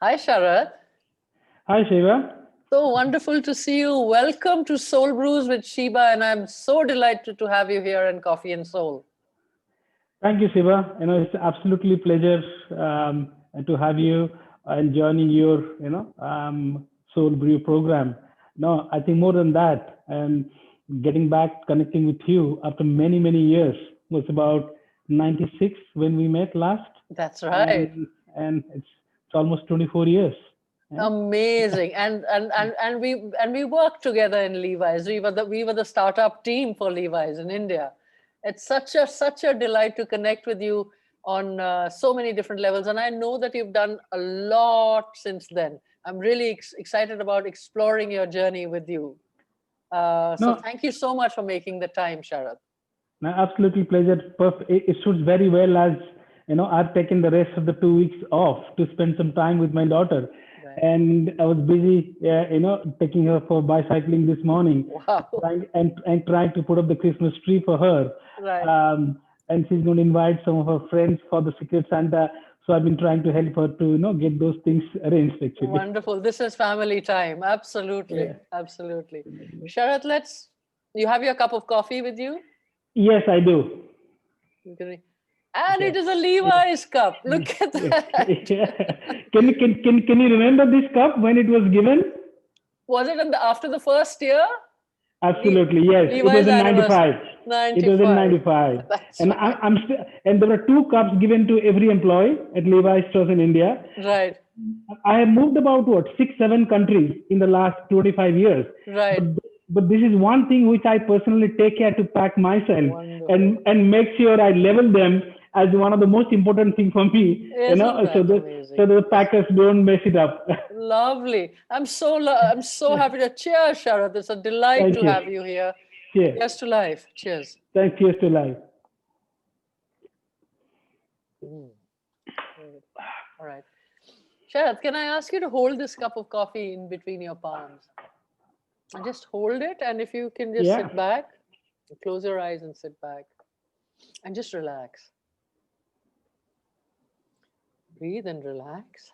Hi, Sharat. Hi, Sheba. So wonderful to see you. Welcome to SoulBrews with Sheba, and I'm so delighted to have you here in Coffee and Soul. Thank you, Sheba. It's absolutely pleasure to have you and joining your, Soul Brew program. No, I think more than that, and getting back connecting with you after many, many years was about 96 when we met last, That's right. and it's almost 24 years. Yeah. Amazing. And we worked together in Levi's. We were the startup team for Levi's in India. It's such a delight to connect with you on so many different levels. And I know that you've done a lot since then. I'm really excited about exploring your journey with you. So No, thank you so much for making the time, Sharat. no, absolutely pleasure. It suits very well as I've taken the rest of the 2 weeks off to spend some time with my daughter, Right. and I was busy, taking her for bicycling this morning, Wow. and trying to put up the Christmas tree for her. Right. And she's going to invite some of her friends for the Secret Santa. So I've been trying to help her to get those things arranged actually. Wonderful. This is family time. Absolutely. Yeah. Absolutely. Sharat, you have your cup of coffee with you? Yes, I do. Okay. And Yeah. it is a Yeah. Levi's cup. Look at Yeah. that. Yeah. Can you remember this cup when it was given? Was it after the first year? Le- Absolutely, yes. It was Levi's in anniversary. '95. It was in 95. '95, That's and right. I'm still. And there were two cups given to every employee at Levi Strauss in India. Right. I have moved about what 6, 7 countries in the last 25 years, but Right. but this is one thing which I personally take care to pack myself Wonderful. and make sure I level them as one of the most important thing for me. Isn't So that so amazing? the packers don't mess it up. Lovely. I'm so happy to cheers, Sharat. It's a delight Thank to you. have you here. Cheers. Cheers to life. Cheers. Thank you to life. Mm, good. All right. Sharat, can I ask you to hold this cup of coffee in between your palms? And just hold it, and if you can just Yeah. sit back, close your eyes and sit back, and just relax. Breathe and relax.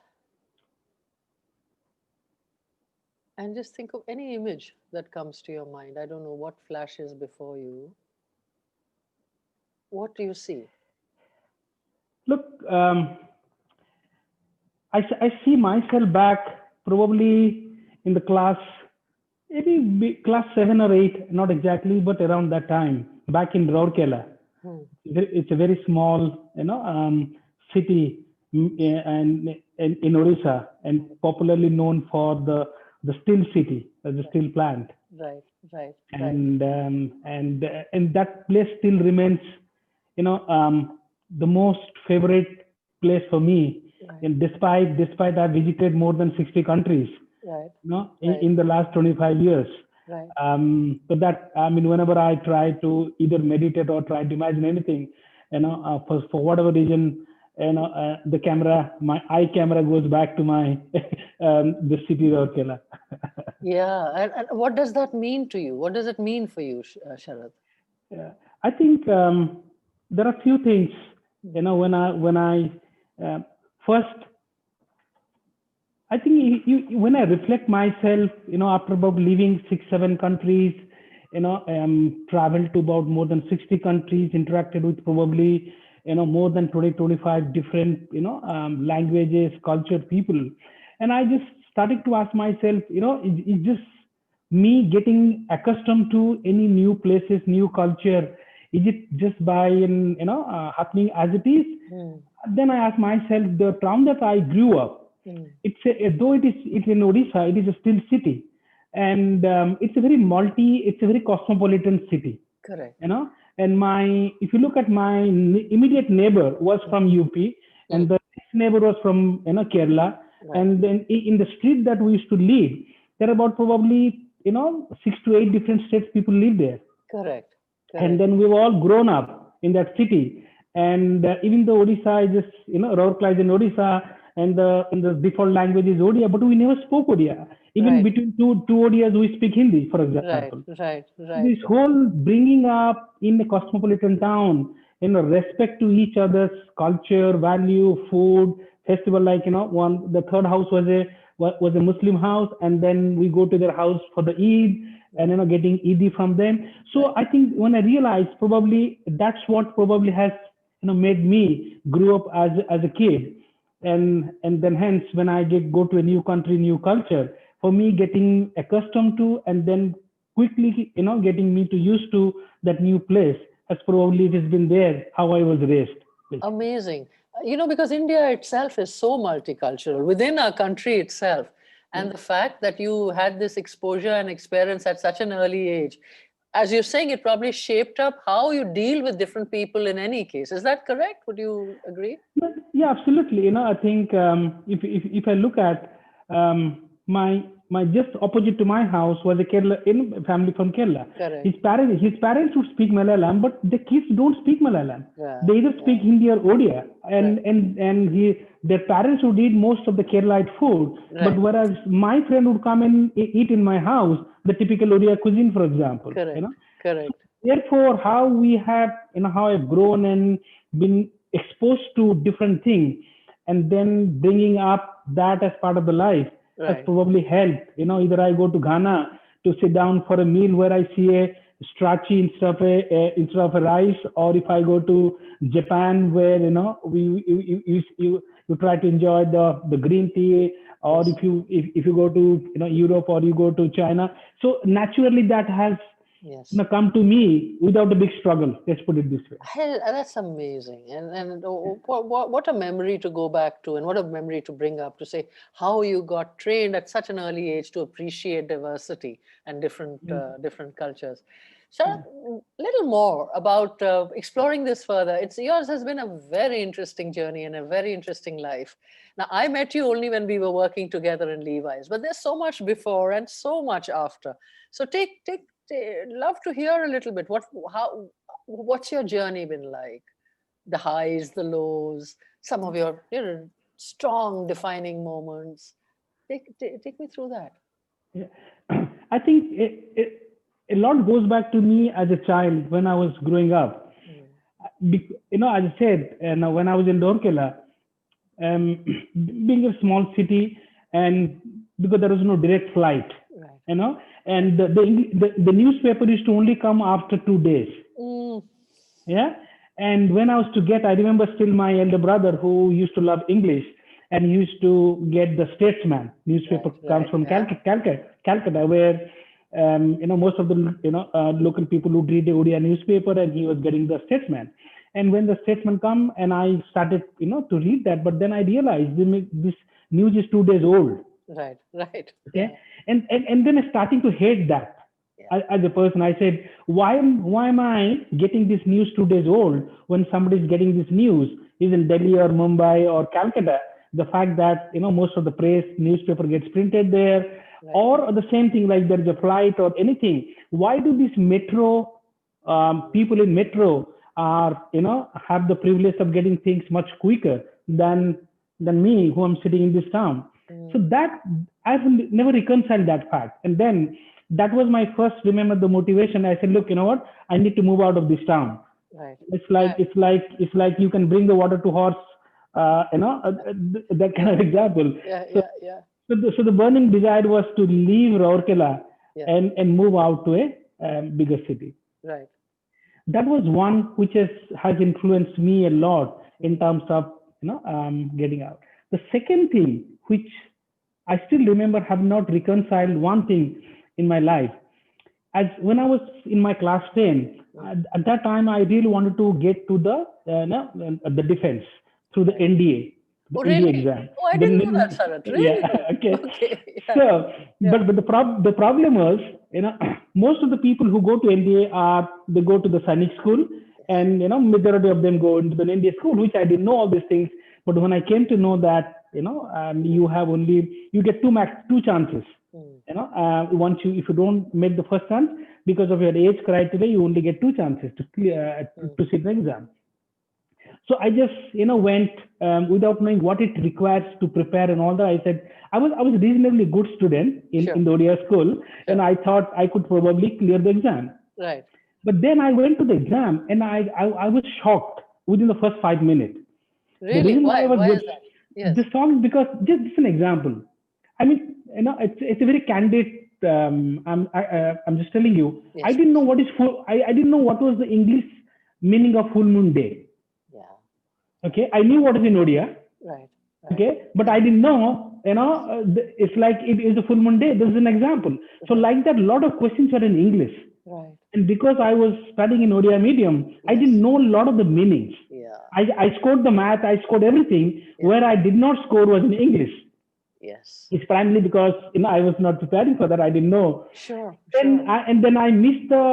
And just think of any image that comes to your mind. I don't know what flashes before you. What do you see? Look, I see myself back probably in the class, maybe class 7 or 8, not exactly, but around that time, back in Rourkela. Hmm. It's a very small, city, and in Odisha, and popularly known for the steel city, the Right, steel plant, right, right, right, and that place still remains, the most favorite place for me. And right, despite I visited more than 60 countries, right, in the last 25 years. right, But that, I mean, whenever I try to either meditate or try to imagine anything, for whatever reason, my eye camera goes back to my the city of Kerala. Yeah. And what does that mean to you? What does it mean for you, Sharat? Yeah. I think there are few things, when I uh, first I think when I reflect myself, after about leaving 6, 7 countries, traveled to about more than 60 countries, interacted with probably, more than 20, 25 different, languages, culture, people. And I just started to ask myself, is just me getting accustomed to any new places, new culture? Is it just by, happening as it is? Hmm. Then I asked myself, the town that I grew up, Hmm. though it's in Odisha, it is a still city, and it's a very cosmopolitan city, Correct. you know. And if you look at my immediate neighbor was Hmm. from UP, Hmm. and the next neighbor was from Kerala, Right. and then in the street that we used to live, there are about probably 6 to 8 different states people live there, Correct. and Correct. then we've all grown up in that city. And even though Odisha is just, Rourkela is in Odisha, and the default language is Odia, but we never spoke Odia. Even Right. between two Odias, we speak Hindi, for Right. example. Right. Right. This whole bringing up in a cosmopolitan town, respect to each other's culture, value, food, festival, like, the third house was a Muslim house, and then we go to their house for the Eid, and getting Eid from them. So I think when I realized, probably that's what probably has made me grow up as a kid, and then hence when I go to a new country, new culture, for me getting accustomed to, and then quickly getting me to used to that new place, has probably it has been there how I was raised. Basically. Amazing. Because India itself is so multicultural within our country itself. And the fact that you had this exposure and experience at such an early age, as you're saying, it probably shaped up how you deal with different people in any case. Is that correct? Would you agree? Yeah, absolutely. I think if I look at my just opposite to my house was a Kerala family from Kerala. Correct. His parents would speak Malayalam, but the kids don't speak Malayalam. Yeah. They either speak Hindi or Odia, and their parents would eat most of the Keralite food. Right. But whereas my friend would come and eat in my house the typical Odia cuisine, for example. Correct. Correct. Therefore, how we have how I've grown and been exposed to different things, and then bringing up that as part of the life. Right. Has probably helped. Either I go to Ghana to sit down for a meal where I see a strachi instead of a rice, or if I go to Japan where you try to enjoy the green tea, or if you go to Europe, or you go to China. So naturally that has come to me without a big struggle. Let's put it this way. Hey, that's amazing, and what a memory to go back to, and what a memory to bring up, to say how you got trained at such an early age to appreciate diversity and different cultures. So, a little more about exploring this further. Yours has been a very interesting journey and a very interesting life. Now, I met you only when we were working together in Levi's, but there's so much before and so much after. So love to hear a little bit. What's your journey been like? The highs, the lows, some of your strong defining moments. Take me through that. Yeah. I think a lot goes back to me as a child when I was growing up. As I said, when I was in Dorkela, being a small city, and because there was no direct flight, right. And the newspaper used to only come after 2 days. Yeah. And when I was I remember still my elder brother who used to love English, and he used to get the Statesman newspaper, comes from Calcutta, where most of the local people would read the Odia newspaper, and he was getting the Statesman. And when the Statesman come, and I started to read that, but then I realized this news is 2 days old. Right. Okay. Yeah. And then I starting to hate that. As a person, I said, why am I getting this news 2 days old when somebody is getting this news is in Delhi or Mumbai or Calcutta? The fact that most of the press newspaper gets printed there, right. Or the same thing, like there is a flight or anything. Why do these metro people in metro have the privilege of getting things much quicker than me, who am sitting in this town? So that I've never reconciled that fact. And then that was my first, remember, the motivation. I said, look, you know what? I need to move out of this town. Right. It's like you can bring the water to horse, that kind of example. So the burning desire was to leave Rourkela and move out to a bigger city. Right. That was one which has influenced me a lot in terms of getting out. The second thing, which I still remember, have not reconciled one thing in my life. As when I was in my class 10, at that time I really wanted to get to the defense through the NDA. The NDA exam. Oh, I didn't know that, Sarat. Really? Yeah. Okay. Yeah. So, but the problem was, most of the people who go to NDA they go to the Sainik school, and majority of them go into the NDA school, which I didn't know all these things. But when I came to know that you get two chances. If you don't make the first chance, because of your age criteria, you only get 2 chances to sit the exam. So I just went without knowing what it requires to prepare and all that. I said I was a reasonably good student in the Odia school, and I thought I could probably clear the exam. Right. But then I went to the exam, and I was shocked within the first 5 minutes. Really? Why is that? Yes. the song, because just an example. I mean, it's a very candid. I'm just telling you. I Yes. didn't know what is full. I didn't know what was the English meaning of full moon day. Yeah. Okay, I knew what is in Odia. Right. Okay, but I didn't know. It's like it is a full moon day. This is an example. So like that, a lot of questions are in English. Right. And because I was studying in Odia medium, I Yes. didn't know a lot of the meanings. Yeah. I scored the math, I scored everything. Yeah. Where I did not score was in English. Yes. It's primarily because I was not preparing for that. I didn't know. Sure. Then Sure. and then I missed the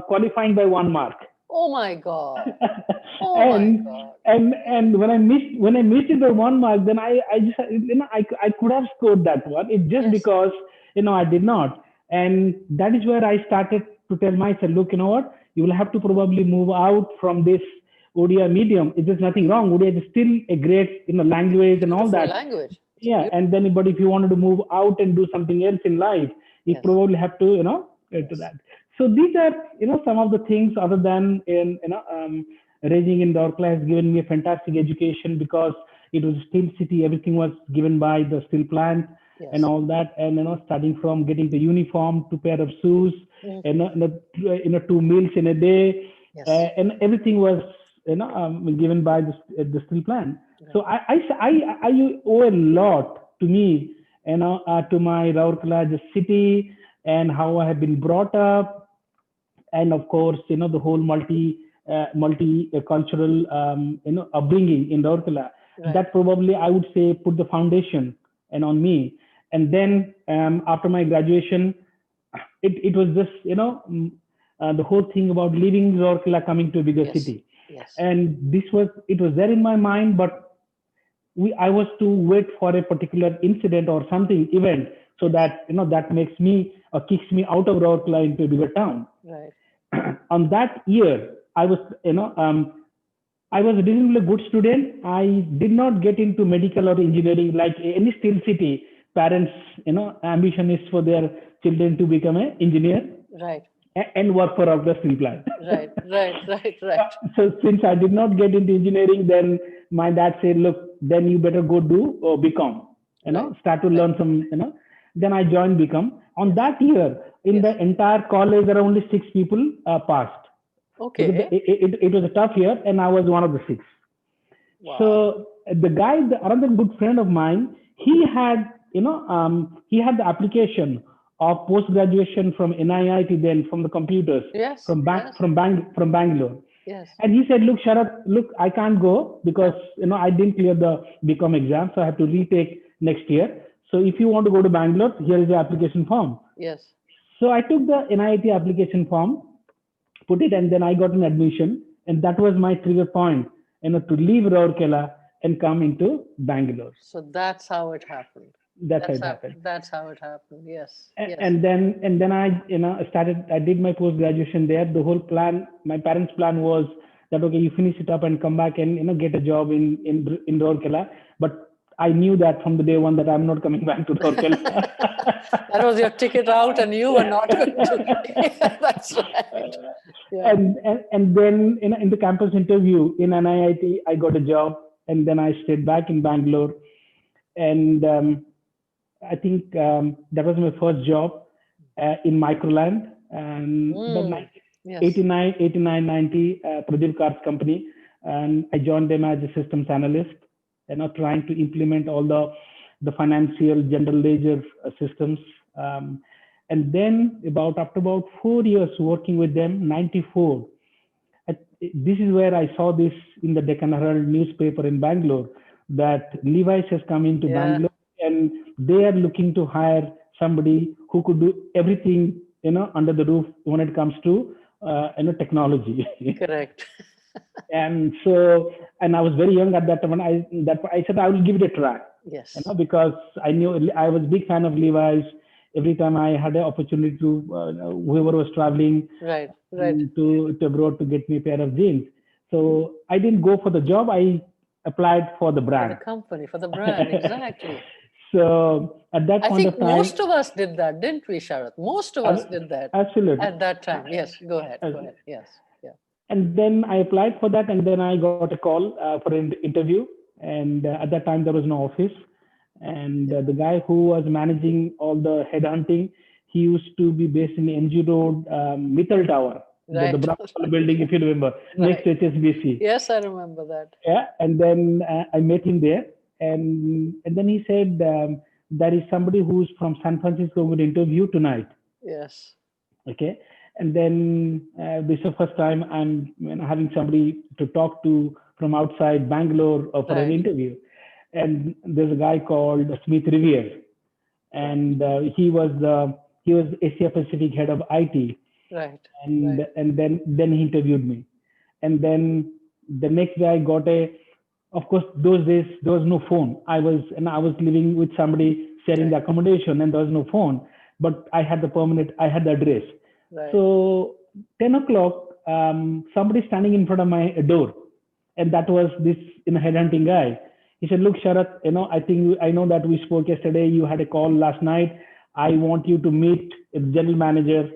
qualifying by 1 mark. Oh my God. Oh my God. And when I missed it by 1 mark, then I just I could have scored that one. It's just Yes. because I did not. And that is where I started to tell myself, look, you know what, you will have to probably move out from this Odia medium. There's nothing wrong. Odia is still a great language and all Beautiful that. language. It's Yeah, and then but if you wanted to move out and do something else in life, you Yes. probably have to to that. So these are some of the things, other than raising in Dorkla has given me a fantastic education, because it was a steel city. Everything was given by the steel plant. Yes. And all that, and starting from getting the uniform to pair of shoes, and 2 meals in a day, Yes. and everything was given by the steel plant. Right. So I owe a lot to me, to my Raurkela, the city, and how I have been brought up, and of course the whole multicultural upbringing in Raurkela. Right. That probably I would say put the foundation on me. And then after my graduation, it was just the whole thing about leaving Raurkela, coming to a bigger Yes. city. Yes. And it was there in my mind, but I was to wait for a particular incident or something event, so that that makes me or kicks me out of Raurkela into a bigger town. Right. On that year, I was I was a reasonably good student. I did not get into medical or engineering like any steel city. Parents, ambition is for their children to become an engineer. Right. And work for the steel plant. Right. So since I did not get into engineering, then my dad said, look, then you better go do BCom, start to learn some, Then I joined BCom. On that year, in the entire college, there are only 6 people passed. Okay. It was a tough year, and I was one of the 6. Wow. So the guy, another good friend of mine, he had the application of post-graduation from NIIT, then from the computers, Yes. from Bangalore. Yes. And he said, look, Sharat, I can't go because I didn't clear the BCom exam, so I have to retake next year. So if you want to go to Bangalore, here is the application form. Yes. So I took the NIIT application form, put it, and then I got an admission, and that was my trigger point, to leave Raurkela and come into Bangalore. So that's how it happened. That's how it happened. That's how it happened. Yes. Yes. And then I I did my post graduation there. The whole plan, my parents' plan was that, okay, you finish it up and come back and get a job in Raurkela. But I knew that from the day one that I'm not coming back to Raurkela. That was your ticket out, and you were not going to. That's right. Yeah. And then in the campus interview in NIIT, I got a job, and then I stayed back in Bangalore, and I think that was my first job in Microland, and Yes. 89, 90, Pradeep Car's company, and I joined them as a systems analyst, trying to implement all the financial general ledger systems. And then after about 4 years working with them, 94, this is where I saw this in the Deccan Herald newspaper in Bangalore, that Levi's has come into Bangalore, and they are looking to hire somebody who could do everything, under the roof when it comes to, technology. Correct. And I was very young at that time. I said I will give it a try. Yes. Because I knew I was a big fan of Levi's. Every time I had an opportunity to, whoever was traveling to abroad to get me a pair of jeans. So I didn't go for the job. I applied for the brand. For the company, for the brand, exactly. So at that point of time, I think most of us did that, didn't we, Sharat? Most of us did that. Absolutely. At that time. Yes, go ahead. Yes. Yeah. And then I applied for that, and then I got a call for an interview. And at that time, there was no office. And the guy who was managing all the headhunting, he used to be based in NG Road, Mittal Tower, the Right. brown color building, if you remember, next to HSBC. Yes, I remember that. Yeah, and then I met him there, and then he said, there is somebody who's from San Francisco will interview tonight. Yes. Okay, and then this is the first time I'm having somebody to talk to from outside Bangalore for an Right. interview, and there's a guy called Smith Revere, and he was Asia Pacific head of IT, Right. and then he interviewed me, and then the next day I got of course those days there was no phone. I was living with somebody sharing the accommodation, and there was no phone, but I had the address. Right. So 10 o'clock, somebody standing in front of my door, and that was this headhunting guy. He said, "Look, Sharat, I know that we spoke yesterday. You had a call last night. I want you to meet the general manager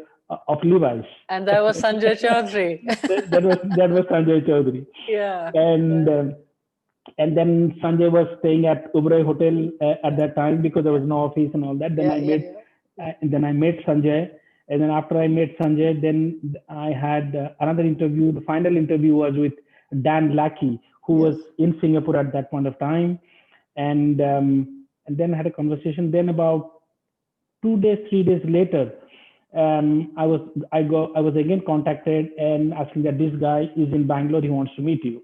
of Levi's." And that was Sanjay Chaudhary. that was Sanjay Chaudhary. Yeah. And then Sanjay was staying at Uberoy Hotel at that time because there was no office and all that. Then I met Sanjay, and then after I met Sanjay, then I had another interview. The final interview was with Dan Lackey, who was in Singapore at that point of time, and then I had a conversation. Then about 3 days later, I was again contacted and asking that this guy is in Bangalore. He wants to meet you.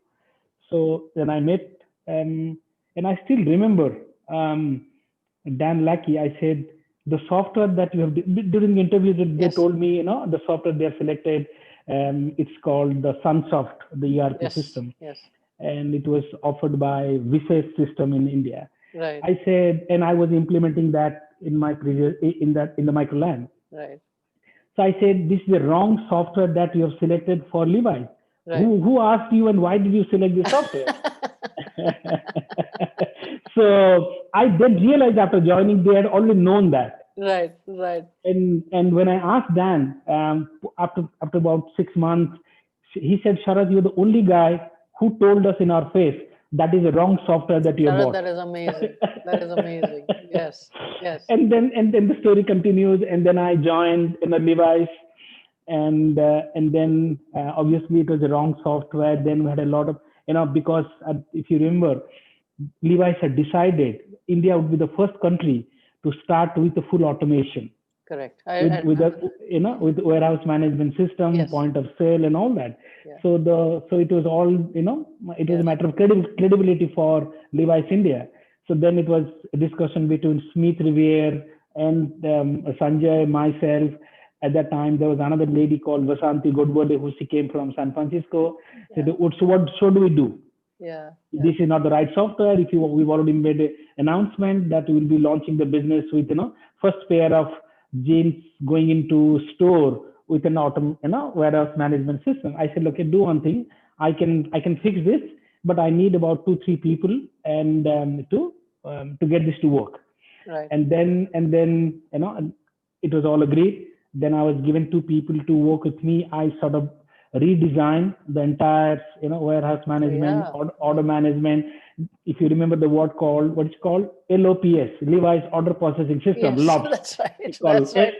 So then I met, and I still remember Dan Lackey. I said, the software that you have, during the interview, they told me, the software they have selected, it's called the Sunsoft, the ERP system. Yes. And it was offered by Visage system in India. Right. I said, and I was implementing that in my previous, in the microland. Right. So I said, this is the wrong software that you have selected for Levi. Right. Who asked you and why did you select this software? So I then realized after joining, they had already known that. Right. And when I asked Dan, after about 6 months, he said, Sharat, you're the only guy who told us in our face that is the wrong software that you have bought. That is amazing. That is amazing. Yes. And then the story continues. And then I joined in the Levi's. And then obviously it was the wrong software. Then we had a lot of, because if you remember, Levi's had decided India would be the first country to start with the full automation. Correct. With warehouse management system, point of sale, and all that. Yeah. So it was all, it was a matter of credibility for Levi's India. So then it was a discussion between Smith Revere and Sanjay, myself. At that time, there was another lady called Vasanti Godbole, who she came from San Francisco. Said, so what should we do? This is not the right software. We've already made an announcement that we will be launching the business with, first pair of jeans going into store with an warehouse management system. I said, okay, do one thing. I can fix this, but I need about 2-3 people and to get this to work. Right. And then it was all agreed. Then I was given 2 people to work with me. I sort of redesigned the entire, warehouse management, order management. If you remember the word called, what it's called, LOPS, Levi's Order Processing System. Yes, that's right. That's right.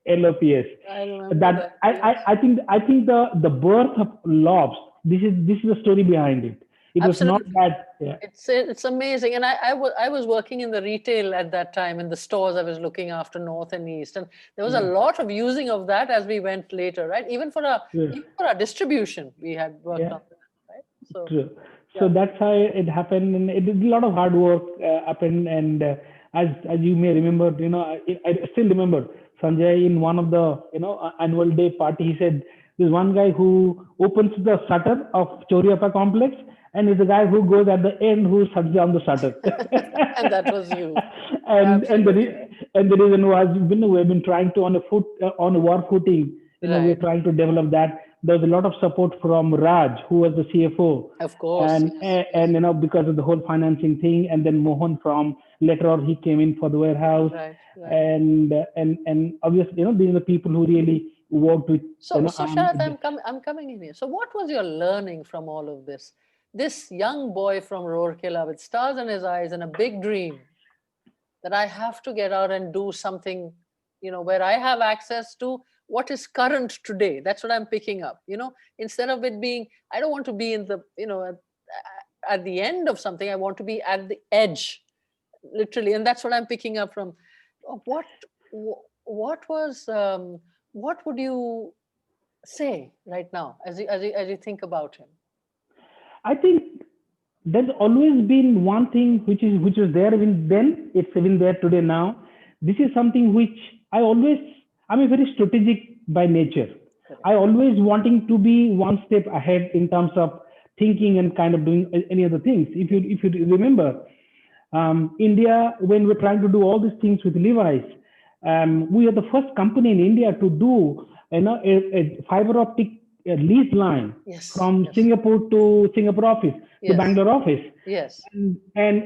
LOPS. I remember that. I think the birth of LOPS. This is the story behind it. It Absolutely. was not that. Yeah. It's amazing, and I was working in the retail at that time in the stores. I was looking after North and East, and there was a lot of using of that as we went later, right? Even for our distribution, we had worked on that, right? So, true. So that's how it happened, and it did a lot of hard work happened. And as you may remember, I still remember Sanjay in one of the annual day party. He said, "There's one guy who opens the shutter of Choriapa complex." And it's the guy who goes at the end who shuts down the shutter. And that was you. and the reason was we've been trying to on a war footing. We're trying to develop that. There's a lot of support from Raj, who was the CFO. Of course. And because of the whole financing thing, and then Mohan from later on he came in for the warehouse. Right. And obviously these are the people who really worked with. So Sharat, I'm coming in here. So what was your learning from all of this? this young boy from Rourkela with stars in his eyes and a big dream that I have to get out and do something, where I have access to what is current today. That's what I'm picking up, instead of it being, I don't want to be in the, at the end of something. I want to be at the edge, literally. And that's what I'm picking up from what would you say right now as you think about him? I think there's always been one thing which was there even then, it's even there today now. This is something which I'm a very strategic by nature. Correct. I always wanting to be one step ahead in terms of thinking and kind of doing any other things. If you remember, India, when we're trying to do all these things with Levi's, we are the first company in India to do a fiber optic lease line from Singapore to Singapore office to Bangalore office. Yes. And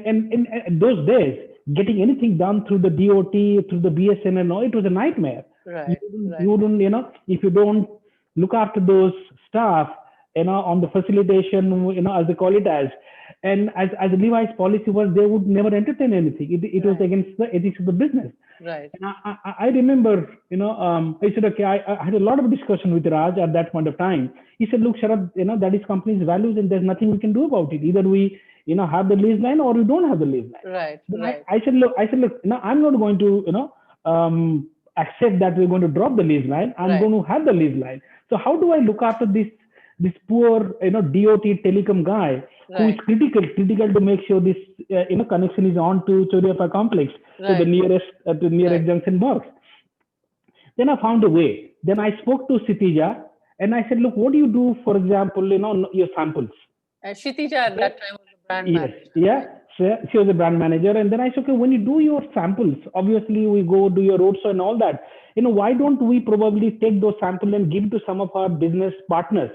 in those days, getting anything done through the DOT, through the BSNL, it was a nightmare. Right. You wouldn't, if you don't look after those staff, on the facilitation, as they call it as, and as a Levi's policy was, they would never entertain anything. It was against the ethics of the business. Right. And I remember, I said, okay, I had a lot of discussion with Raj at that point of time. He said, look, Sarat, that is company's values and there's nothing we can do about it. Either we, have the lease line or we don't have the lease line. Right. Right. I said, look, I'm not going to, accept that we're going to drop the lease line. I'm going to have the lease line. So how do I look after this poor, DOT telecom guy who is critical to make sure this, connection is on to Choriapa complex to the nearest junction box. Then I found a way. Then I spoke to Kshitija and I said, look, what do you do, for example, your samples? And Kshitija at that time was the brand manager. Yeah. So she was a brand manager. And then I said, okay, when you do your samples, obviously we go do your roadshow and all that. Why don't we probably take those samples and give to some of our business partners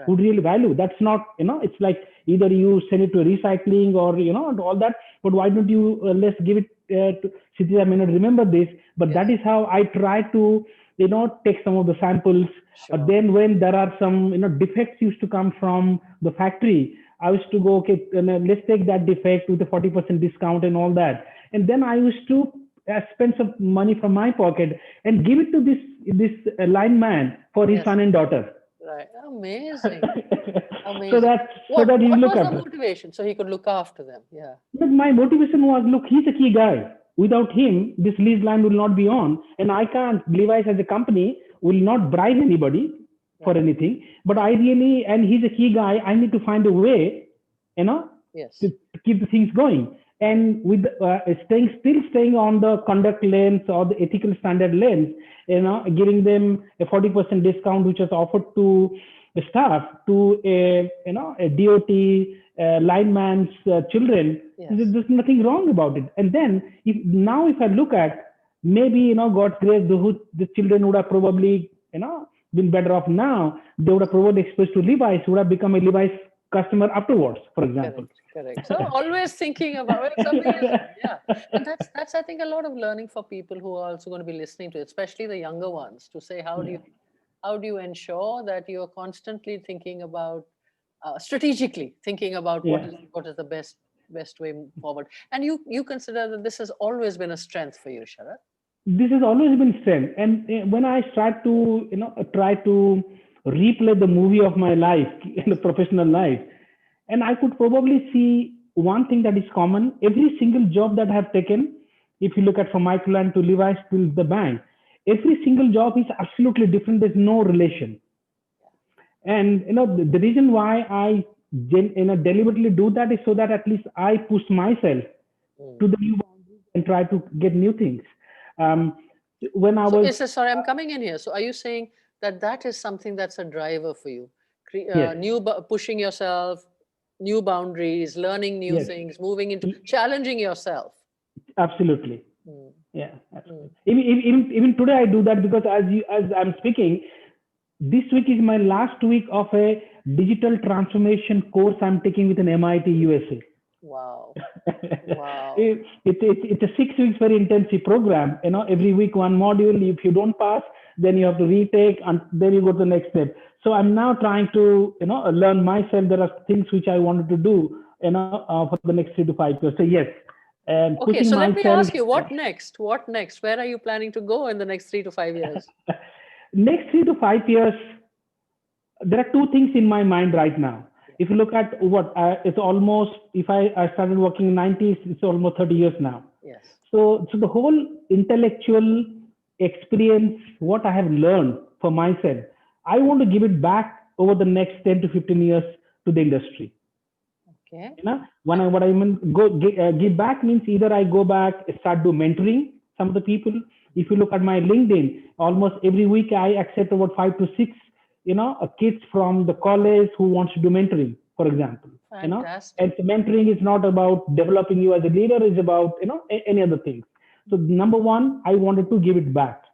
who really value? That's not, it's like either you send it to recycling or, all that. But why don't you, let's give it to Kshitija. I may not remember this, but that is how I try to, take some of the samples. Then when there are some, defects used to come from the factory, I used to go, okay, let's take that defect with a 40% discount and all that. And then I used to spend some money from my pocket and give it to this lineman for his son and daughter. Right. Amazing. Amazing. So that he what look was after. The motivation? So he could look after them. Yeah. But my motivation was, look, he's a key guy. Without him, this lease line will not be on. And I can't, Levi's as a company will not bribe anybody for anything. But and he's a key guy, I need to find a way, to keep the things going. And with still staying on the conduct lens or the ethical standard lens, giving them a 40% discount, which was offered to the staff, to a DOT lineman's children. There's nothing wrong about it. And then if I look at maybe, God's grace, the children would have probably, been better off now. They would have probably exposed to Levi's, would have become a Levi's customer afterwards, for example. Correct. So always thinking about it. And that's I think a lot of learning for people who are also going to be listening to it, especially the younger ones, to say how do you ensure that you're constantly thinking about strategically thinking about what is the best way forward. And you consider that this has always been a strength for you, Sarat? This has always been strength. And when I start to try to replay the movie of my life in the professional life, and I could probably see one thing that is common. Every single job that I have taken, if you look at from Microland to Levi's to the bank, every single job is absolutely different. There's no relation. And the reason why I deliberately do that is so that at least I push myself to the new boundaries and try to get new things. When I was sorry, I'm coming in here. So are you saying that is something that's a driver for you? Pushing yourself, new boundaries, learning new things, moving into challenging yourself. Absolutely. Yeah. Absolutely. Even today I do that, because as I'm speaking, this week is my last week of a digital transformation course I'm taking with an MIT USA. Wow. It's a 6 weeks very intensive program. Every week one module. If you don't pass, then you have to retake, and then you go to the next step. So I'm now trying to, learn myself. There are things which I wanted to do, for the next 3 to 5 years. So yes, and Okay, pushing so let me myself. ask you, what next? What next? Where are you planning to go in the next 3 to 5 years? Next 3 to 5 years, there are two things in my mind right now. If you look at what it's almost, if I started working in 90s, it's almost 30 years now. Yes. So the whole intellectual experience, what I have learned for myself, I want to give it back over the next 10 to 15 years to the industry. Okay. What I mean give back means either I go back, start do mentoring some of the people. If you look at my LinkedIn, almost every week I accept about 5 to 6 kids from the college who wants to do mentoring, for example. Fantastic. And mentoring is not about developing you as a leader, it's about any other things. So number one, I wanted to give it back.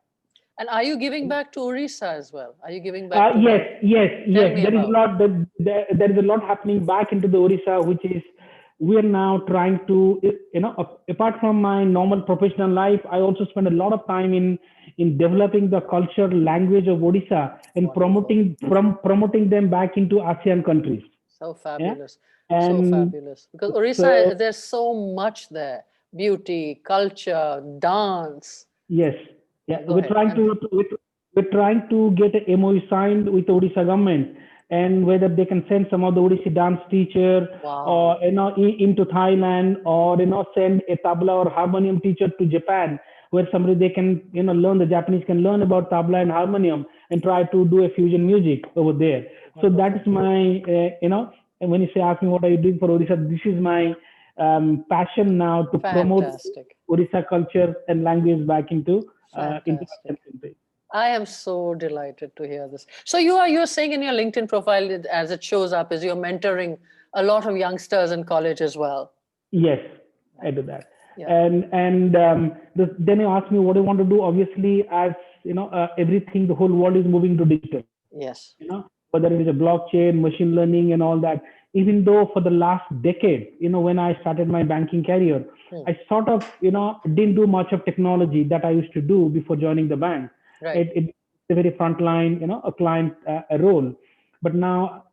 And are you giving back to Orissa as well? Are you giving back to yes. There is a lot there is a lot happening back into the Orissa, which is we are now trying to, apart from my normal professional life, I also spend a lot of time in developing the culture, language of Odisha and promoting them back into ASEAN countries. So fabulous. Yeah? So fabulous. Because Orissa, there's so much there. Beauty, culture, dance. Yes. Yeah. We're trying to get a MOU signed with the Odisha government, and whether they can send some of the Odissi dance teacher, or into Thailand, or send a tabla or harmonium teacher to Japan, where somebody they can learn, the Japanese can learn about tabla and harmonium and try to do a fusion music over there. So that is my and when you ask me what are you doing for Odisha, this is my passion now to promote Odisha culture and language back into Fantastic. I am so delighted to hear this. So you're saying in your LinkedIn profile, as it shows up, is you're mentoring a lot of youngsters in college as well. Yes, I do that. Yeah. And then you ask me what I want to do. Obviously, as everything, the whole world is moving to digital. Yes. Whether it is a blockchain, machine learning, and all that. Even though for the last decade, when I started my banking career, I sort of, didn't do much of technology that I used to do before joining the bank. Right. It's a very frontline, a client role. But now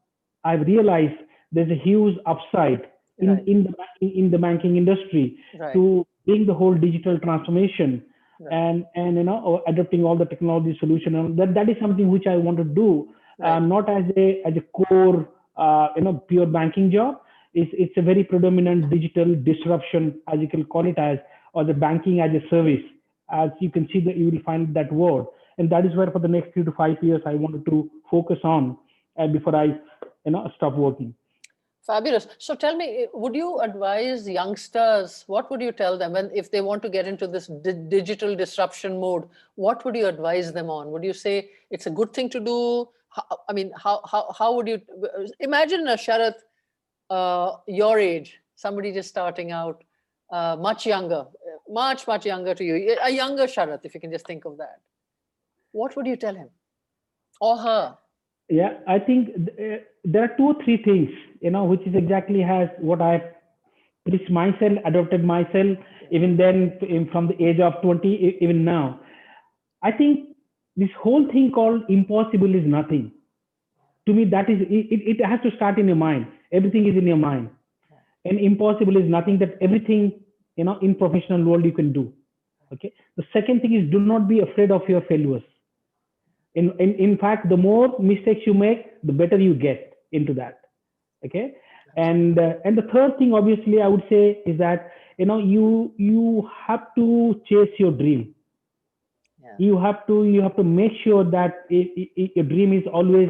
I've realized there's a huge upside in the banking industry to bring the whole digital transformation and adopting all the technology solution. And that is something which I want to do, not as a core, pure banking job. It's a very predominant digital disruption, as you can call it as, or the banking as a service. As you can see that you will find that word. And that is where for the next 3 to 5 years, I wanted to focus on before I, stop working. Fabulous. So tell me, would you advise youngsters, what would you tell them if they want to get into this digital disruption mode? What would you advise them on? Would you say it's a good thing to do? How would you imagine a Sharat, your age, somebody just starting out, much younger to you, a younger Sharat, if you can just think of that. What would you tell him or her? Yeah, I think there are 2 or 3 things, which is exactly has what I preached myself, adopted myself, even then from the age of 20, even now. I think this whole thing called impossible is nothing. To me, that is, it has to start in your mind. Everything is in your mind. And impossible is nothing, that everything, in professional world you can do. Okay. The second thing is, do not be afraid of your failures. In fact, the more mistakes you make, the better you get into that. Okay. And the third thing, obviously, I would say is that, you have to chase your dream. Yeah. You have to make sure that your dream is always,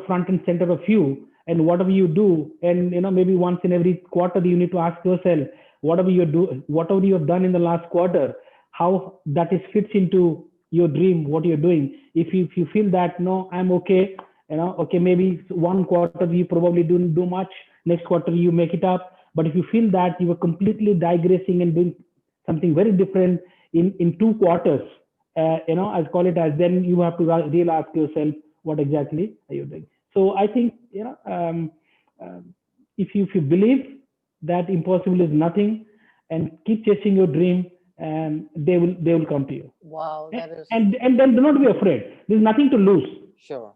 front and center of you, and whatever you do, and, maybe once in every quarter, you need to ask yourself, whatever you have done in the last quarter, how that fits into your dream, what you're doing. If you feel that, no, I'm okay, okay, maybe one quarter you probably don't do much, next quarter you make it up. But if you feel that you were completely digressing and doing something very different in 2 quarters, as call it as, then you have to really ask yourself, what exactly are you doing? So I think, if you believe that impossible is nothing, and keep chasing your dream, and they will come to you. Wow, that is. And then do not be afraid. There's nothing to lose. Sure.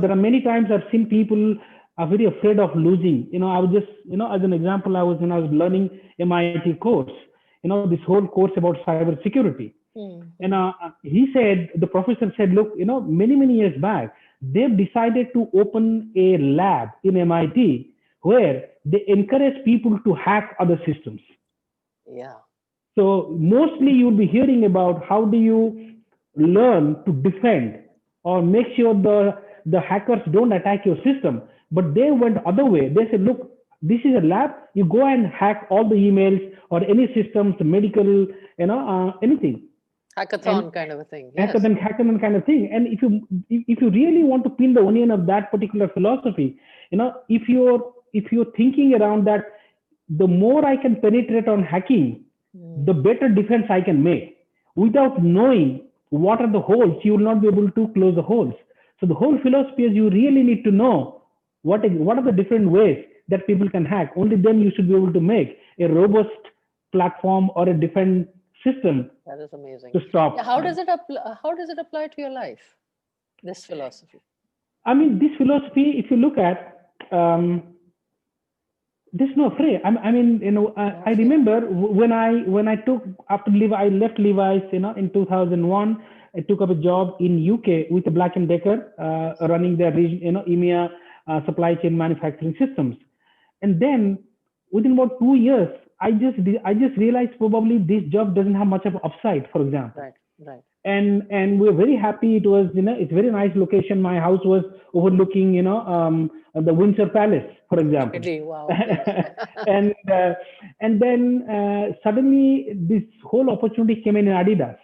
There are many times I've seen people are very afraid of losing. I was just, as an example, when I was learning MIT course, this whole course about cyber security. The professor said, look, many, many years back, they've decided to open a lab in MIT where they encourage people to hack other systems. Yeah. So mostly you'll be hearing about how do you learn to defend or make sure the hackers don't attack your system. But they went other way. They said, look, this is a lab. You go and hack all the emails or any systems, medical, anything. Hackathon kind of a thing. Hackathon kind of thing. And if you really want to peel the onion of that particular philosophy, if you're thinking around that, the more I can penetrate on hacking, the better defense I can make. Without knowing what are the holes, you will not be able to close the holes. So the whole philosophy is you really need to know what are the different ways that people can hack. Only then you should be able to make a robust platform or a defense system. That is amazing. To stop. How does it apply to your life? This philosophy. I mean, this philosophy, if you look at, there's no afraid. I remember when I took after Levi, I left Levi's, in 2001. I took up a job in UK with a Black & Decker, running their region, EMEA supply chain manufacturing systems. And then within about 2 years, I just realized probably this job doesn't have much of upside, for example. Right. And we're very happy. It was, it's a very nice location. My house was overlooking, the Windsor Palace, for example. Wow. and then suddenly this whole opportunity came in Adidas.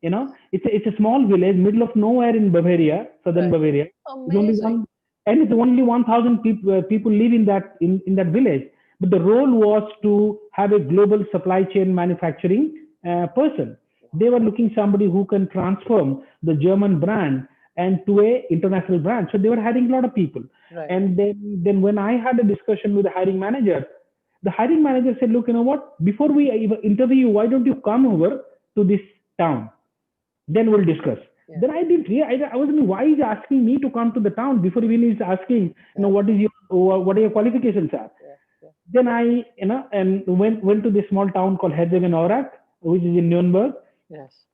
It's a small village, middle of nowhere in Bavaria, southern Bavaria. Amazing. It's only 1,000 people live in that village. But the role was to have a global supply chain manufacturing person. They were looking somebody who can transform the German brand and to a international brand. So they were hiring a lot of people. Right. And then when I had a discussion with the hiring manager said, look, you know what? Before we interview you, why don't you come over to this town? Then we'll discuss. Yeah. Then I didn't realize, I was wondering, why is he asking me to come to the town before even he's asking, what are your qualifications are? Yeah. Then I, and went to this small town called Herzogenaurach, which is in Nuremberg. Yes.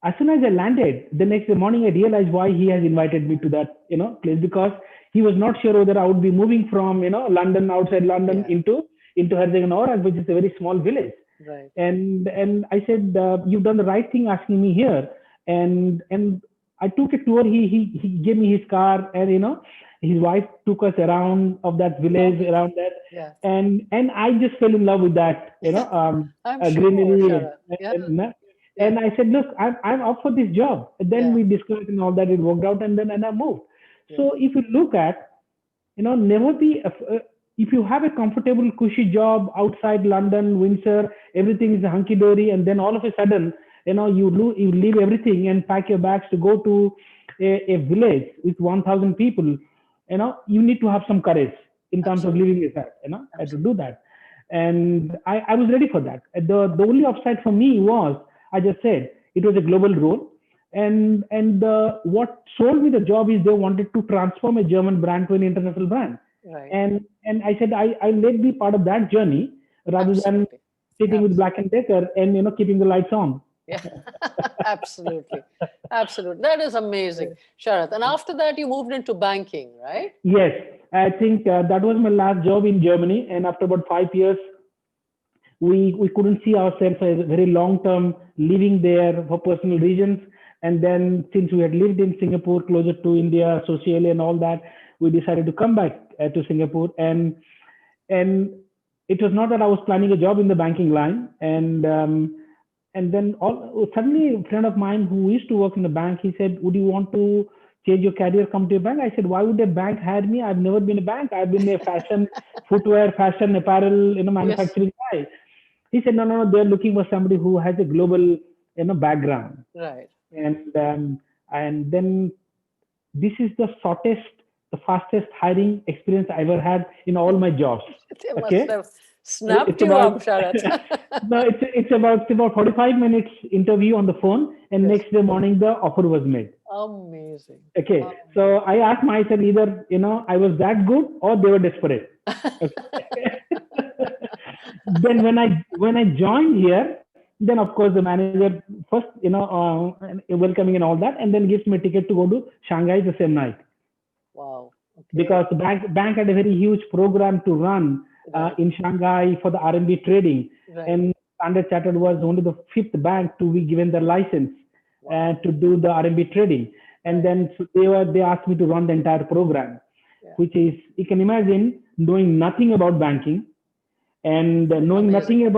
As soon as I landed, the next morning, I realized why he has invited me to that, place, because he was not sure whether I would be moving from, London, outside London, into Herzogenaurach, which is a very small village. Right. And I said, you've done the right thing asking me here. And I took a tour. He gave me his car, and his wife took us around of that village, around that. Yeah. And I just fell in love with that, greenery. Sure. And I said, look, I'm up for this job. And then we discussed and all that. It worked out, and I moved. Yeah. So if you look at, never be, if you have a comfortable, cushy job outside London, Windsor, everything is hunky-dory, and then all of a sudden, you leave everything and pack your bags to go to a village with 1,000 people, you need to have some courage in terms of leaving your side, to do that. And I was ready for that. The only upside for me was, I just said, it was a global role. And what sold me the job is they wanted to transform a German brand to an international brand. Right. And I said, I let be part of that journey rather than sitting with Black & Decker and, keeping the lights on. Yeah, absolutely. That is amazing, Sharat. And after that, you moved into banking, right? Yes, I think that was my last job in Germany. And after about 5 years, we couldn't see ourselves as very long-term living there for personal reasons. And then since we had lived in Singapore, closer to India, socially and all that, we decided to come back to Singapore. And it was not that I was planning a job in the banking line. And then suddenly a friend of mine who used to work in the bank, he said, would you want to change your career, come to a bank? I said, why would a bank hire me? I've never been a bank. I've been a fashion, footwear, fashion, apparel, manufacturing guy. He said, no, they're looking for somebody who has a global, background. Right. And then this is the fastest hiring experience I ever had in all my jobs. They must have snapped you up, Sharat. No, it's about 45 minutes interview on the phone, and next day morning the offer was made. Amazing. Okay, so I asked myself either, I was that good or they were desperate. Okay. Then when I joined here, then of course the manager first, welcoming and all that, and then gives me a ticket to go to Shanghai the same night, Wow. Okay. because the bank had a very huge program to run Right. in Shanghai for the RMB trading, Right. and Standard Chartered was only the fifth bank to be given the license to do the RMB trading, and then so they asked me to run the entire program, Yeah. which is, you can imagine, knowing nothing about banking, and knowing Amazing.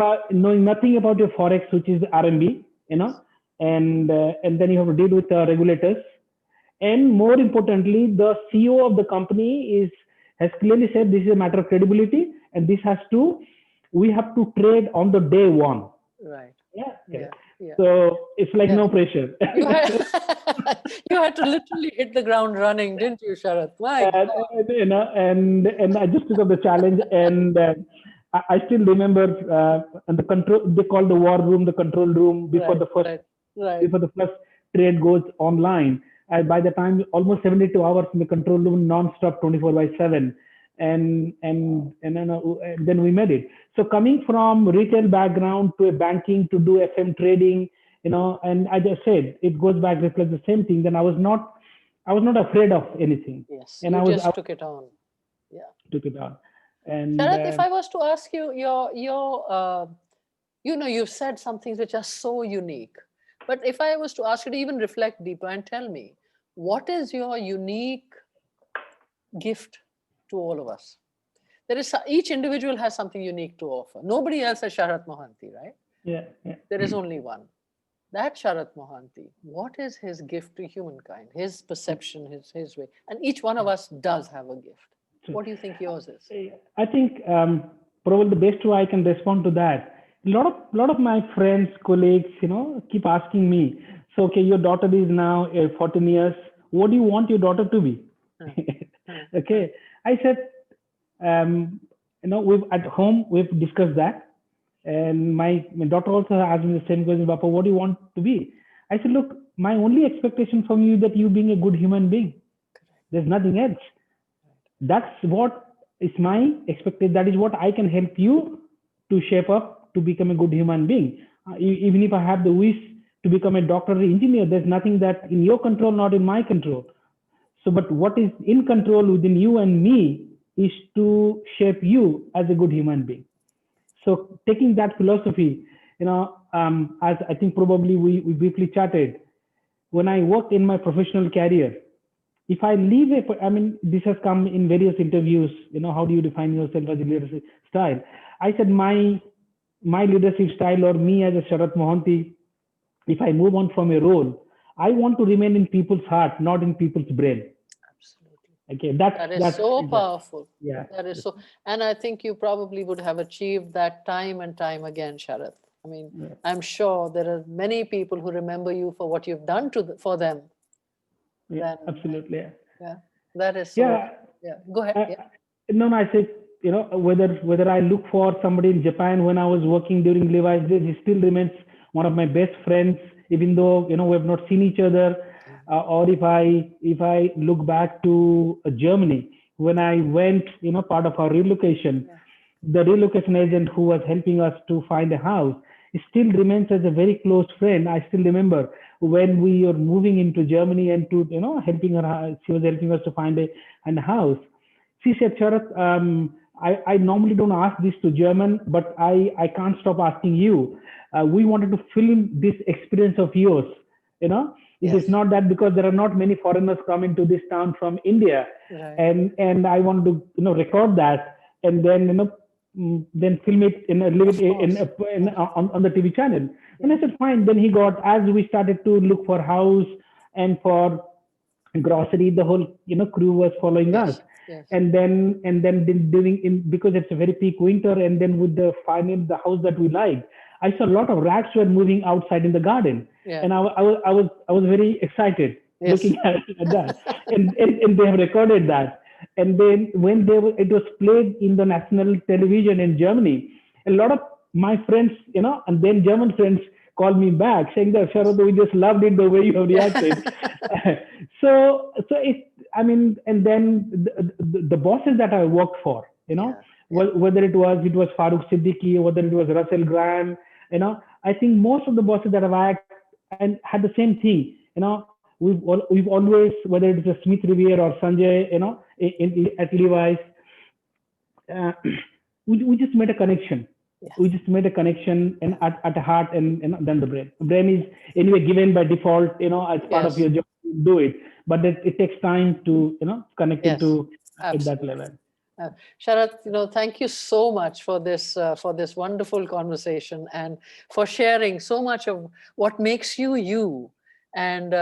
nothing about your forex, which is RMB, and then you have to deal with regulators, and more importantly, the CEO of the company has clearly said this is a matter of credibility, and we have to trade on the day one. Right. Yeah. Yeah. Yeah. So it's like Yeah. no pressure. You had to literally hit the ground running, didn't you, Sharat? My God. And I just took up the challenge, and I still remember, and the control, they call the war room the control room before Right. before the first trade goes online. By the time, almost 72 hours in the control room, non-stop, 24/7, and then we made it. So coming from retail background to a banking to do FM trading, and I just said it goes back, reflects the same thing. Then I was not afraid of anything, Yes. and You I just took it on. Yeah. took it on. And Sharat, if I was to ask you you've said some things which are so unique, but if I was to ask you to even reflect deeper and tell me, what is your unique gift to all of us? Each individual has something unique to offer. Nobody else has Sharat Mohanty, right? yeah. There is only one. That Sharat Mohanty, what is his gift to humankind? His perception, his way. And each one of us does have a gift. What do you think yours is? I think probably the best way I can respond to that. A lot of my friends, colleagues, keep asking me. So, okay, your daughter is now 14 years. What do you want your daughter to be? Okay, I said, at home we've discussed that, and my daughter also asked me the same question, Papa, what do you want to be? I said, look, my only expectation from you is that you being a good human being. There's nothing else. That's what is my expectation. That is what I can help you to shape up to become a good human being. Even if I have the wish to become a doctor or engineer, there's nothing that in your control, not in my control. So, but what is in control within you and me is to shape you as a good human being. So taking that philosophy, as I think probably we briefly chatted, when I worked in my professional career, if I leave this has come in various interviews, how do you define yourself as a leadership style? I said my leadership style, or me as a Sharat Mohanty, if I move on from a role, I want to remain in people's heart, not in people's brain. Absolutely. Okay, that is so powerful. Yeah. That is so, and I think you probably would have achieved that time and time again, Sharat. I mean, yeah. I'm sure there are many people who remember you for what you've done for them. Yeah, absolutely. Yeah, that is so. Yeah, go ahead. No, I said, whether I look for somebody in Japan when I was working during Levi's days, he still remains one of my best friends, even though we have not seen each other. Or if I look back to Germany, when I went, part of our relocation, the relocation agent who was helping us to find a house, he still remains as a very close friend. I still remember when we were moving into Germany and to, helping her, she was helping us to find a house. She said, Sharat, I normally don't ask this to German, but I can't stop asking you. We wanted to film this experience of yours, It is not that because there are not many foreigners coming to this town from India, and I wanted to record that and then then film it live it on the TV channel. And I said fine. Then as we started to look for house and for grocery, the whole crew was following us. And then doing because it's a very peak winter, and then with finding the house that we liked, I saw a lot of rats were moving outside in the garden, and I was very excited looking at that, and they have recorded that. And then when it was played in the national television in Germany, a lot of my friends, and then German friends called me back saying that, Sharat, we just loved it the way you have reacted. so it, I mean, and then the bosses that I worked for, whether it was Farooq Siddiqui, whether it was Russell Graham, I think most of the bosses that I've and had the same thing, we've always, whether it's a Smith Revere or Sanjay, at Levi's, we just made a connection. Yes. We just made a connection, and at the heart, and then the brain. The brain is anyway given by default, as part of your job, you do it. But it takes time to, connect it to at that level. Sharat, thank you so much for this wonderful conversation, and for sharing so much of what makes you you, and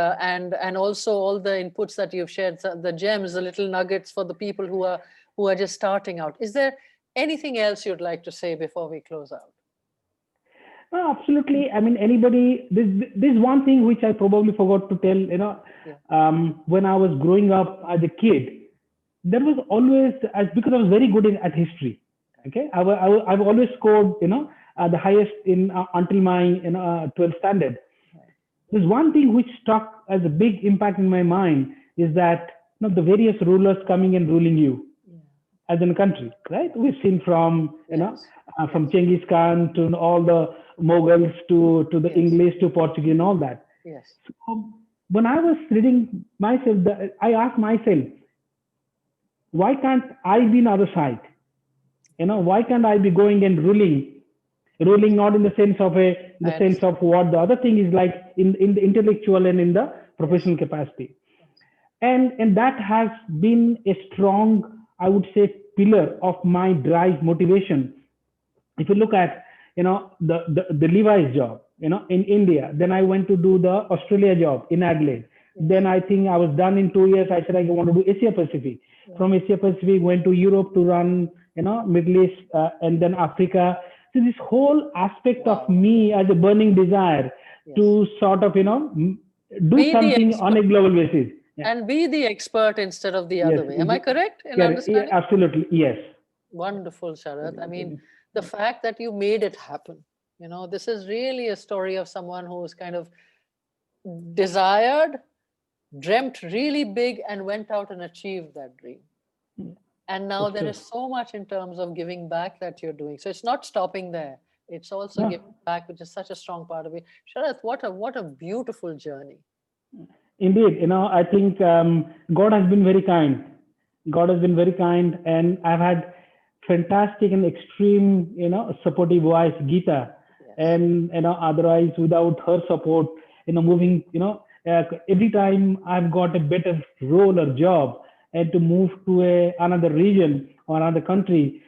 also all the inputs that you've shared, the gems, the little nuggets for the people who are just starting out. Is there anything else you'd like to say before we close out? No, absolutely. I mean, anybody, this one thing which I probably forgot to tell, when I was growing up as a kid, there was always, because I was very good at history. Okay, I've always scored, the highest until my 12th standard. There's one thing which stuck as a big impact in my mind is that the various rulers coming and ruling you as in a country, right? We've seen from from Genghis Khan to all the Mughals to the English to Portuguese and all that. Yes. So when I was reading myself, I asked myself, why can't I be on the other side? Why can't I be going and ruling not in the sense of sense of what the other thing is like in the intellectual and in the professional capacity. And that has been a strong, I would say, pillar of my drive, motivation. If you look at, the Levi's job, in India, then I went to do the Australia job in Adelaide. Then I think I was done in 2 years. I said, I want to do Asia Pacific. From Asia Pacific, went to Europe to run, Middle East, and then Africa. So this whole aspect of me as a burning desire to sort of, do something on a global basis. And be the expert instead of the other way. Am I correct in understanding? Absolutely, yes. Wonderful, Sharat. I mean, the fact that you made it happen, this is really a story of someone who's kind of desired, dreamt really big, and went out and achieved that dream. And now there is so much in terms of giving back that you're doing. So it's not stopping there. It's also giving back, which is such a strong part of it. Sharat, what a beautiful journey. Indeed, I think God has been very kind. God has been very kind, and I've had fantastic and extreme, supportive wife, Geeta, and otherwise without her support, moving, every time I've got a better role or job and to move to another region or another country,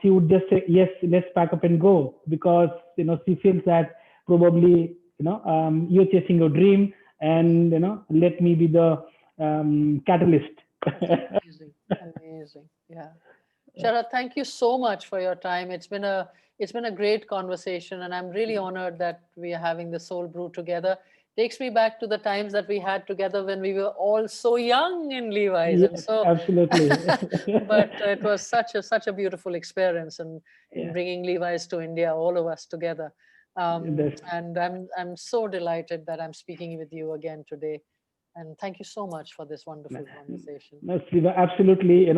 she would just say, yes, let's pack up and go, because she feels that probably you're chasing your dream, and let me be the catalyst. Amazing. Yeah. Sharat, thank you so much for your time. It's been a great conversation, and I'm really honored that we are having the Soul Brew together. Takes me back to the times that we had together when we were all so young in Levi's. Yes, and so absolutely. But it was such a beautiful experience, and in bringing Levi's to India, all of us together. And I'm so delighted that I'm speaking with you again today. And thank you so much for this wonderful conversation. No, Shiva, absolutely.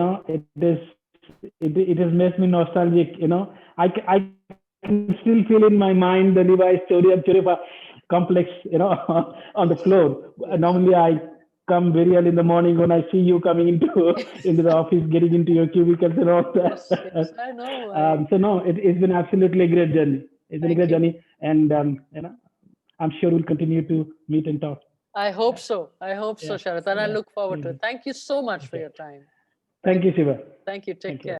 It has made me nostalgic. I can still feel in my mind the Levi story of Chiripa complex, on the floor. Normally I come very early in the morning when I see you coming into the office, getting into your cubicles and all that. Yes, I know. So no, it's been absolutely a great journey. It's been a great journey, and I'm sure we'll continue to meet and talk. I hope so. Sharat, and I look forward to it. Thank you so much for your time. Thank you, Shiva. Thank you. Take care.